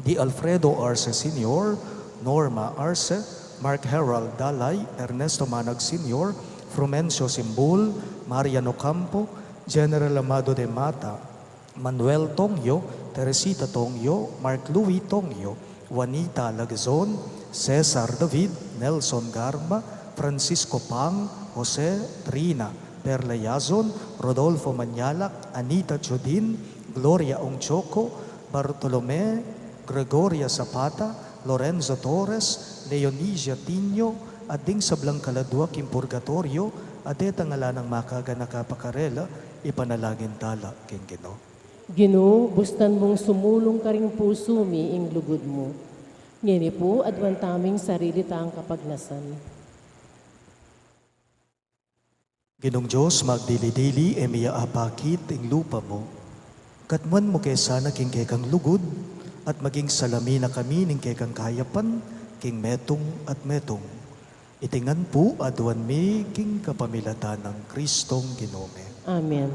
di Alfredo Arce Sr., Norma Arce, Mark Herald Dalay, Ernesto Manag Sr., Frumencio Simbul, Mariano Campo, General Amado de Mata, Manuel Tongyo, Teresita Tongyo, Mark Louis Tongyo, Juanita Lagzon, Cesar David, Nelson Garma, Francisco Pang, Jose Trina, Perla Yazon, Rodolfo Manyalak, Anita Jodin, Gloria Ongchoco, Bartolome, Gregoria Zapata, Lorenzo Torres, Leonisia Tinio, at ding sablang kaladwa kim purgatorio, at etangala ng makaga nakapakarela, ipanalangin tala king Ginoo. Ginoo, bustan mong sumulong ka ring puso mi ing lugod mo. Ngini po, adwan taming sarili taang kapagnasan. Ginong Diyos, magdili-dili, emiya apakit ing lupa mo. Katman mo kesana king kekang lugod, at maging salami na kami ning kekang kayapan, king metong at metong. Itingan po adwan mi king kapamilatan ng Kristong Ginome. Amen.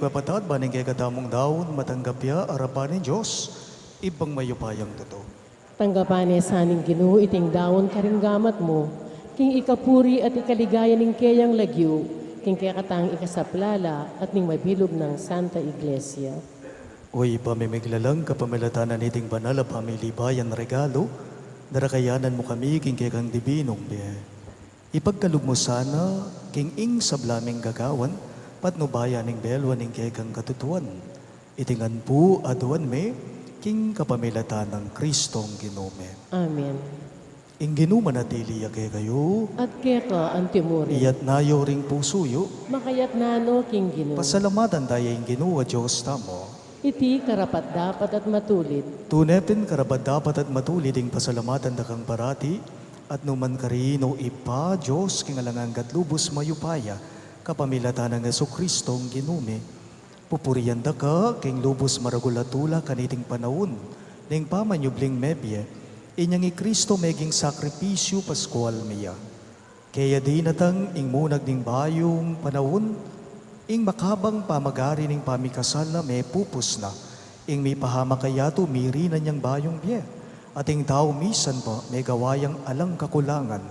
ipapatad, baning kay kadamong daon, matanggapya, arapan ni Diyos, ibang mayupayang totoo. Tanggapan sa aning Ginoo iting dawon karinggamat mo, king ikapuri at ikaligaya ning kayang lagyo, king kakatang ikasaplala at ning mabilog ng Santa Iglesia. Uy, pamimiglalang kapamilatanan iting banal a pamilibayan regalo, darakayanan mo kami king kekang dibinong biye. Ipagkalog mo sana, king ing sablaming gagawan, patnubayan ning belwa ning kekang katutuan. Itingan po aduan me, king kapamilatan ng Kristong Ginome. Amen. Ing ginumanatili ya kayo, At keka ang timuri, iyat nayo ring pusuyo, makayat nano king Ginoo. pasalamatan tayo ing ginuwa Diyos tamo. Iti karapat dapat at matulit, Tunepin karabat dapat at matulid ing pasalamatan da kang parati, at numan karino ipa Diyos kingalangang gatlubos mayupaya, kapamilatan ng Jesucristong Ginome. Pupuriyan da ka, king lubos maragulatula kaniting panahon, ning pamanyubling mebye, inyang i Kristo meging sakripisyo paskual miya. Kaya di natang ing munag ning bayong panahon, ing makabang pamagari ning pamikasal na may pupus na, ing may pahamakayato miri na niyang bayong biye, at ing tao misan pa may gawayang alang kakulangan.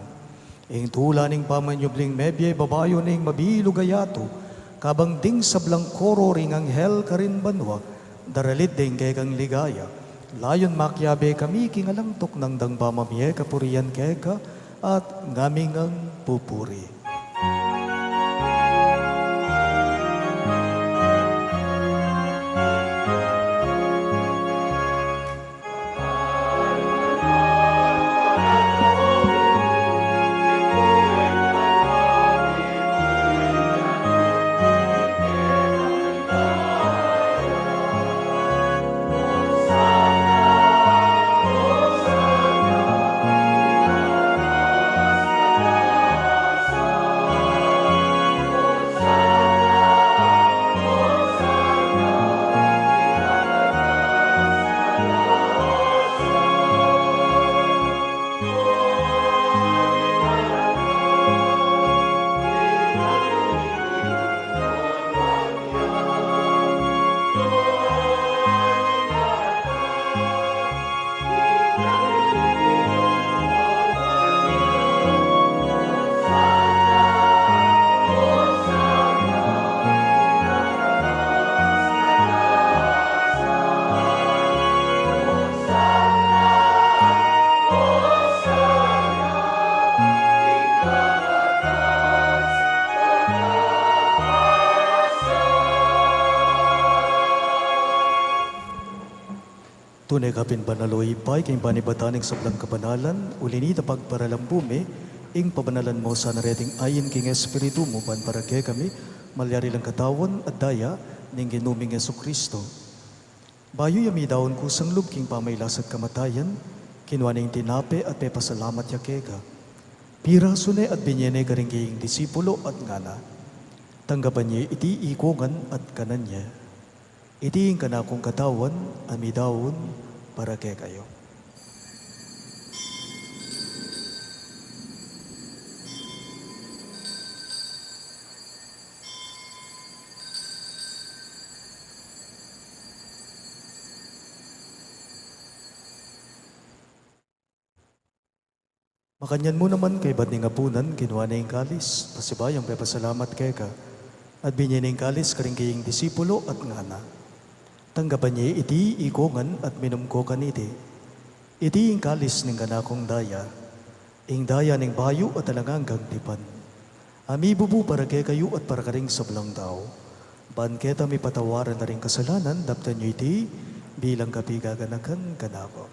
Ing tula ning pamanyubling mebye babayo ning mabilugayato, kabang ding sablang koro ring anghel karin banwa, daralit ding kay kang ligaya. Layon makyabe kami kingalang tok ng dang pamamye kapurian keka, at ngaming ang pupuri. Tunay kapin banaloy pay kay panibataning sablang kabanalan, ulini na pagparalambume, ing pabanalan mo sa nareting ayin king Espiritu mo pan para kay kami, malyari lang katawan at daya, ning ginuming Jesucristo. Bayo yami daon ko sang lub king pamaylasat kamatayan, kinwaning tinape at pepasalamat ya kega. Pira sunay at binyene karing kaying disipulo at ngana. Tanggapan niya iti ikongan at kanan niya. Iti yung kanakong katawan, amidawon, para kay kayo. Makanyan mo naman kay ba't ning apunan, kinuha na yung kalis, pasibayang pepasalamat kay ka, at binyan yung kalis karing kaying disipulo at ngana. Tanggapan niya iti ikongan at minumko kaniti. Iti yung kalis ng kanakong daya, ing daya ng bayo at talanganggang tipan. Ami bubu para kay kayo at para karing sablang tao. Banketa may patawaran na rin kasalanan, daptan niyo iti bilang kapigaganakan kanako.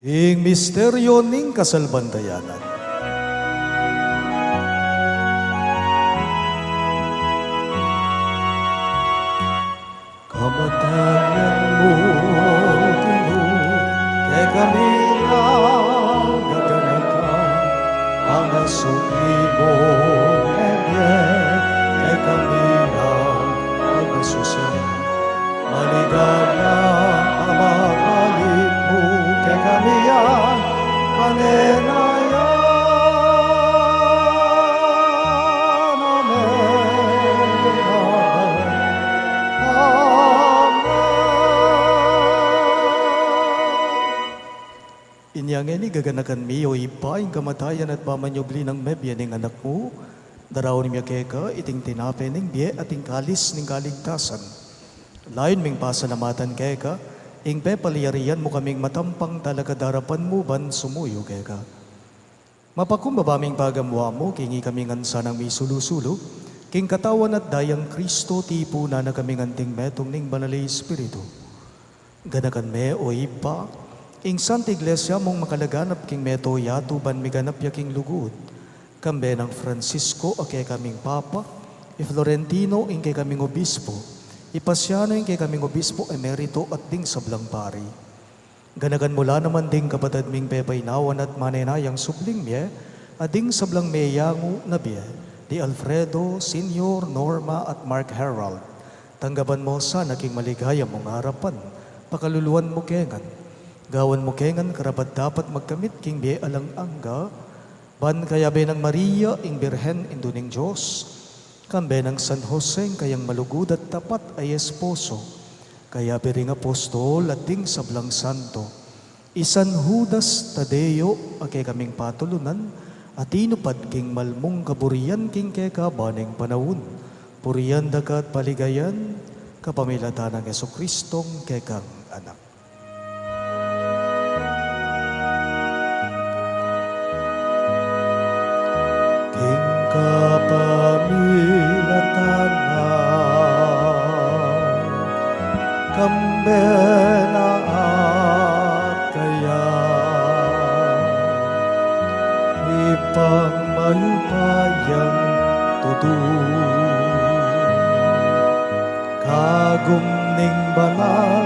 Ing misteryo ning kasalbandayanan. Kamatayan mo, Ginoo, kay kami ang gaganakan, ang nasukli mo, kay kami ligayang pamabalik mo kay kami yan, Panginoon. Inyang ini gaganakan mi o ipaing kamatayan at pamanyobli ng mebya ng anak mo, daraw ni keka iting tinape ng biye at ing kalis ng kaligtasan. Layon ming pasalamatan keka, ing pepaliyarian mo kaming matampang talaga darapan mo ban sumuyo keka. Mapakumbabaming pagamwa mo, kingi kaming ansa ng mi sulusulo, king katawan at dayang Kristo tipo na kaming anting metong ning banalay Espiritu. Ganakan me o ipa, ing Santa Iglesia mong makalaganap king meto yato ban miganap yaking lugod. Kambe ng Francisco ake kaming Papa, Florentino ing kay kaming Obispo, Ipasiano ing kay kaming Obispo Emerito at ding sablang pari. Ganagan mula naman ding kapatid ming pepaynawan at manenayang subling miye, at ding sablang meyangu na biye, di Alfredo, Senior, Norma at Mark Herald. Tanggaban mo sa naking maligaya mong harapan, pakaluluan mo kengan. Gawan mo kengan karapat dapat magkamit king biye alang angga, ban kaya be ng Maria ing Birhen induning Diyos, kambe ng San Jose kayang malugod at tapat ay esposo, kaya piring apostol at ding sablang santo, isan Judas Tadeo ake kaming patulunan, at inupad king malmong kaburian king keka baning panawun, purian dakat paligayan, kapamilatan ng Jesukristong kekang anak. King kapamilatan na kambe na at kaya ipangmayupayang tutu kagum ning banal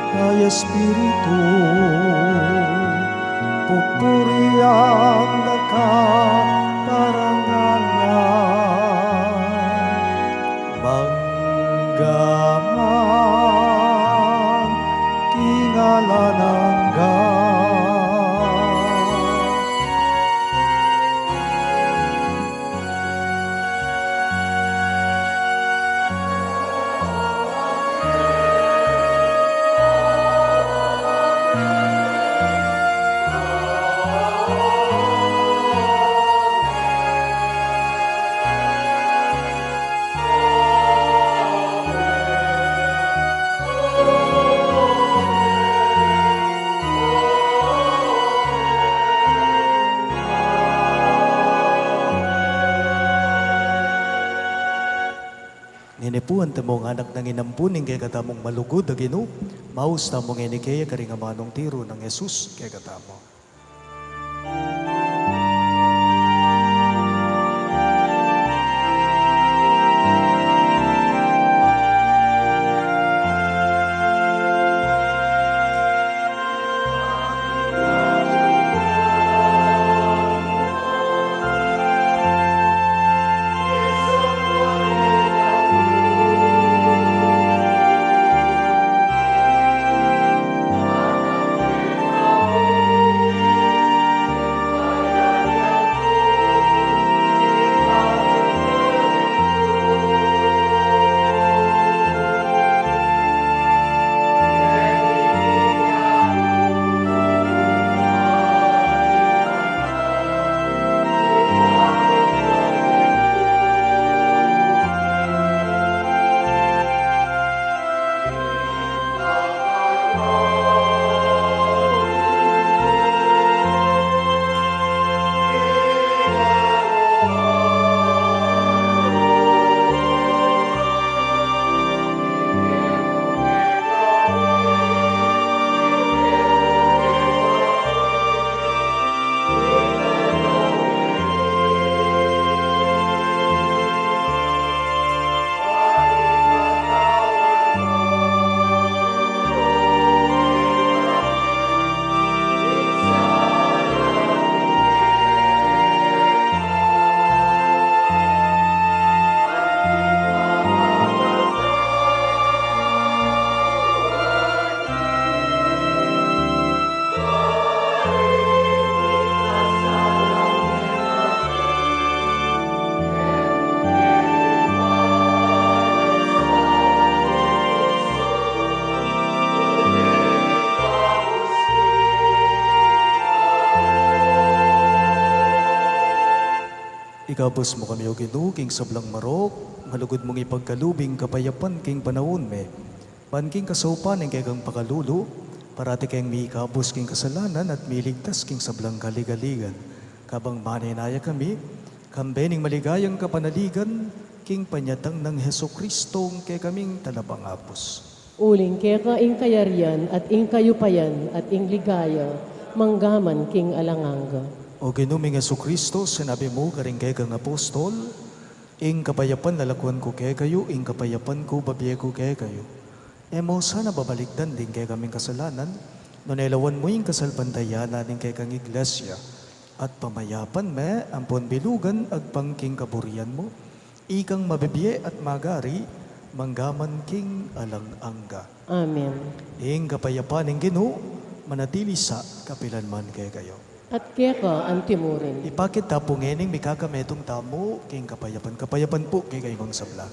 na Espiritu pupuriang nakaparangalan manggaman kingalanangga Ninepuan tamong anak ng inampuning kay katamong malugod na Ginoo, maus tamong inikaya karingamanong tiro ng Jesus kay katamo. Igabos mo kami o Ginoo king sablang marok, malugod mong ipagkalubing kapayapan king panahon me. King kasaupan ng kayang pakalulo, parati kayang miikabos king kasalanan at miligtas king sablang kaligaligan. Kabang maninaya kami, kambening maligayang kapanaligan, king panyatang ng Heso Kristong kay kaming talapangapos. Uling keka ing kayarian at ing kayupayan at ing ligaya, manggaman king alanganga. O Ginoong Heso Kristo, sinabi mo karing kay kang apostol, ing kapayapan lalakwan ko kay kayo, ing kapayapan ko babiye ko kay kayo. Emo sana babalikdan din kay kaming kasalanan, no nailawan mo yung kasalpantayanan din kay kang iglesia, at pamayapan me, ampon bilugan, agpangking kaburian mo, ikang mabibiye at magari, manggaman king alang-angga. Amen. Ing kapayapan ng Ginoo, manatili sa kapilanman kay kayo. At keka ang timurin. Ipakit tapong ening mikakametong tamo, king kapayapan. Kapayapan po kay kayong sabla.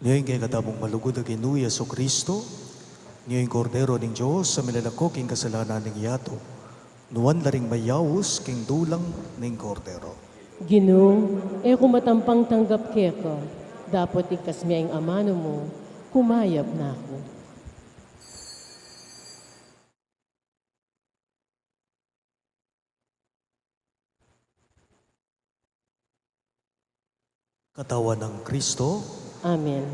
Ngayon kay katabong malugod na Ginoo Yesu Kristo, ngayon kordero ng Diyos sa milalako king kasalanan ng yato, nuwan laring mayawos king dulang ng kordero. Ginoo, kumatampang tanggap keka, dapat ikas miya ang amano mo, kumayap na ako. Katawan ng Kristo, Amen.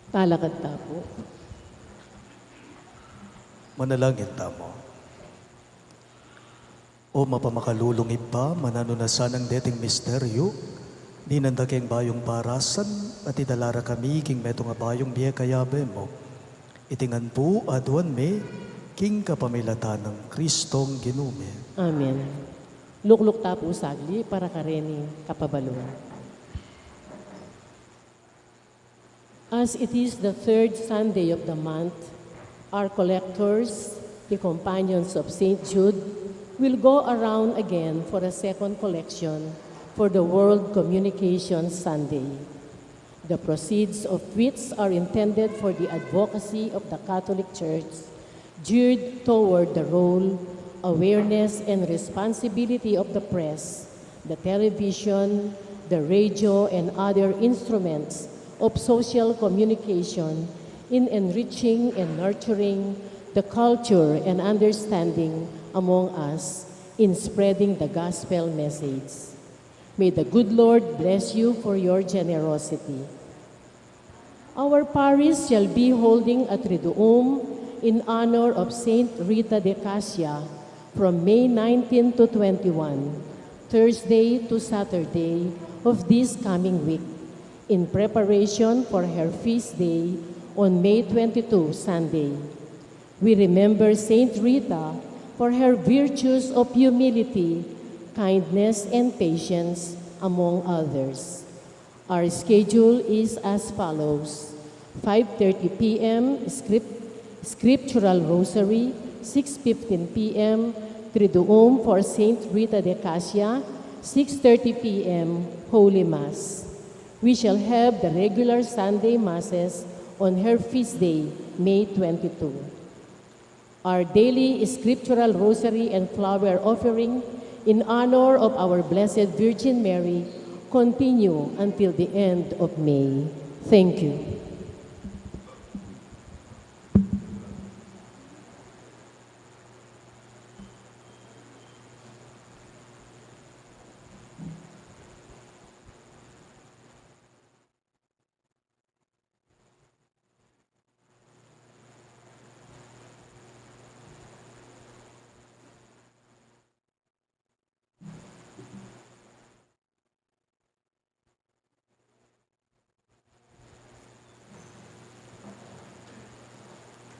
Talakad tapo. Manalangin tamo. O mapamakalulungib pa, mananunasan ang dating misteryo, ninanda keng bayong parasan, at idalara kami king meto nga bayong biya kayabe mo. Itingan po aduan me, king kapamilatan ng Kristong ginume. Amen. Lukluk tapo sagli para kareni kapabaluan. As it is the third Sunday of the month, our collectors, the companions of St. Jude, will go around again for a second collection for the World Communication Sunday. The proceeds of which are intended for the advocacy of the Catholic Church, geared toward the role, awareness, and responsibility of the press, the television, the radio, and other instruments of social communication in enriching and nurturing the culture and understanding among us in spreading the gospel message. May the good Lord bless you for your generosity. Our parish shall be holding a Triduum in honor of Saint Rita de Cassia from May 19 to 21, Thursday to Saturday of this coming week, in preparation for her feast day on May 22, Sunday. We remember Saint Rita for her virtues of humility, kindness, and patience, among others. Our schedule is as follows: 5:30 p.m. Scriptural Rosary, 6:15 p.m. Triduum for Saint Rita de Cassia, 6:30 p.m. Holy Mass. We shall have the regular Sunday Masses on her feast day, May 22. Our daily scriptural rosary and flower offering in honor of our Blessed Virgin Mary continue until the end of May. Thank you.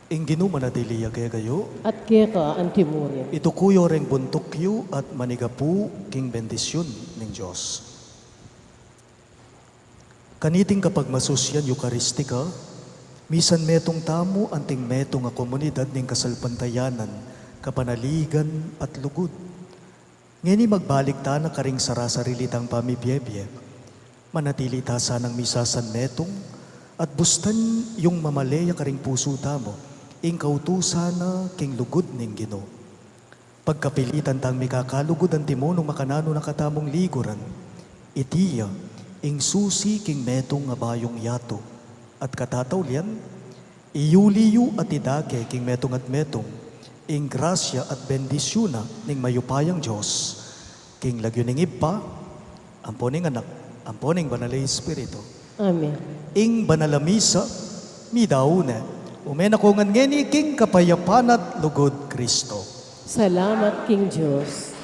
Ing ginumanadiliya kaya kayo, At keka antimurin. ito kuyo reng buntukyo at manigapu king bendisyon ng Diyos. Kaniting kapag masusyan Eucharistica, misan metong tamo anting metong nga komunidad ng kasalpantayanan, kapanaligan at lugod. Ngeni magbalik ta na karing sarasarilitang pamibiyebye, manatili ta sanang misasan metong at bustan yung mamaleya karing puso tamo, ing kautusana king lugod ning Ginoo. Pagkapilitan tang mikakalugod ang timonong makanano na katamong liguran, itiya ing susi king metong nga bayong yato, at katatawlian, iyuliyu at idake king metong at metong, ing grasya at bendisyuna ning mayupayang Diyos, king lagyo ning ipa, amponing anak, amponing banalay Espiritu. Amen. Ing banalamisa, midaune, umenakungan ngeni king kapayapan at lugod Kristo. Salamat, King Diyos.